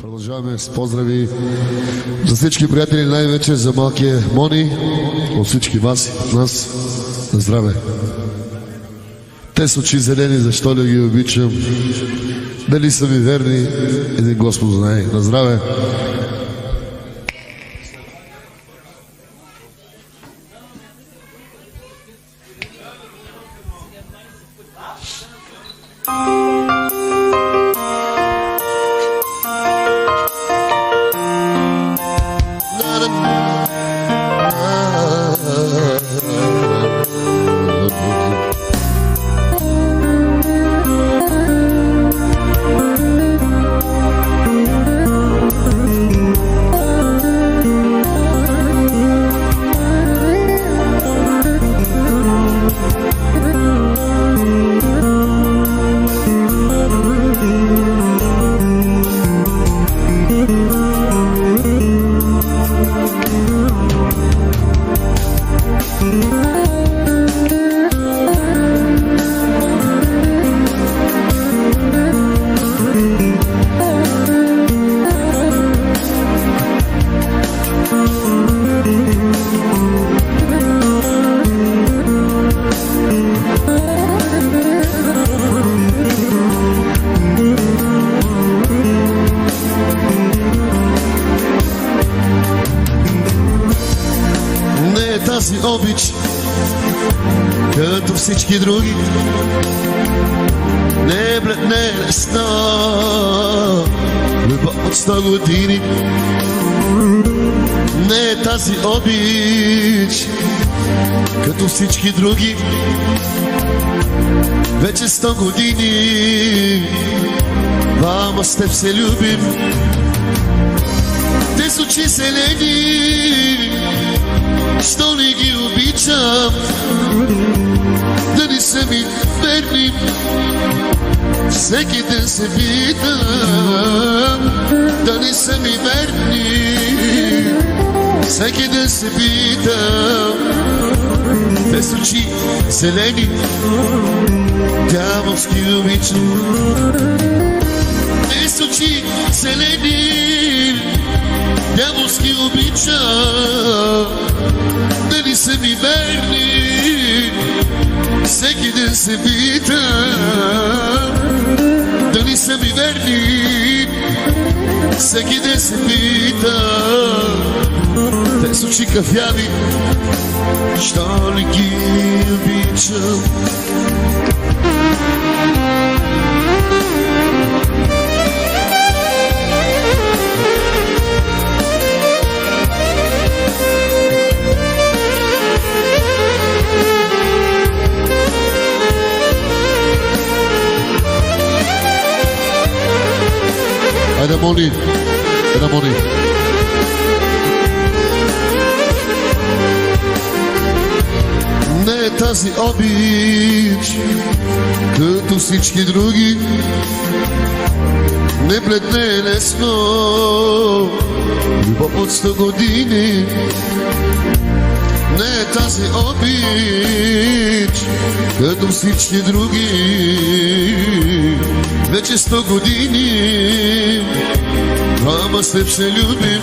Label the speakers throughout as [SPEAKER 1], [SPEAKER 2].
[SPEAKER 1] Продължаваме с поздрави за всички приятели, най-вече за малкия Мони, от всички вас и от нас. На здраве! Те с очи зелени, защо ли ги обичам? Дали са ми верни? Един Господ знае. На здраве! Тази обич, като всички други, не е блед, не е лесна, любов от 100 години. Не е тази обич, като всички други, вече 100 години. Мама, с теб се любим, те с очи зелени, що не ги обичам, да не са ми верни. Всеки ден се питам, да не са ми верни. Всеки ден се питам, без очи зелени, дяволски обичам. Без очи зелени, дяволски обичам, дали са ми верни. Всеки ден се питам, дали са ми верни. Всеки ден се питам, те с очи кафяви, що ли ги обичам. Айде, Мони, айде, Мони. Не е тази обич, като всички други, не блед, не е лесно, любов от 100 години. Не е тази обич, като всички други, вече 100 години. Ама с теб се любим,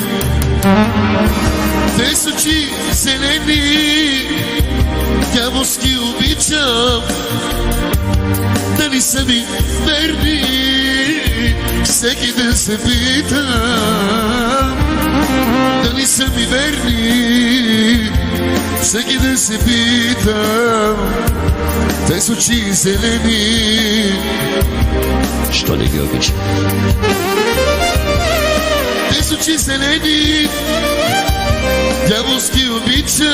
[SPEAKER 1] те с очи зелени, дяволски обичам, дали са ми верни. Всеки ден се питам, дали са ми верни. Всеки ден се питам, те с очи зелени, що не ги обичам. Те с очи зелени, дяволски обичам,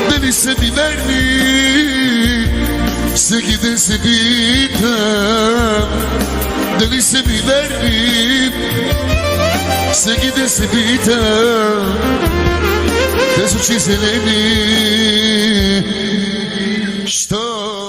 [SPEAKER 1] дали са ми верни. Всеки ден се питам, дали са ми верни. Всеки ден се питам, те с очи зелени, що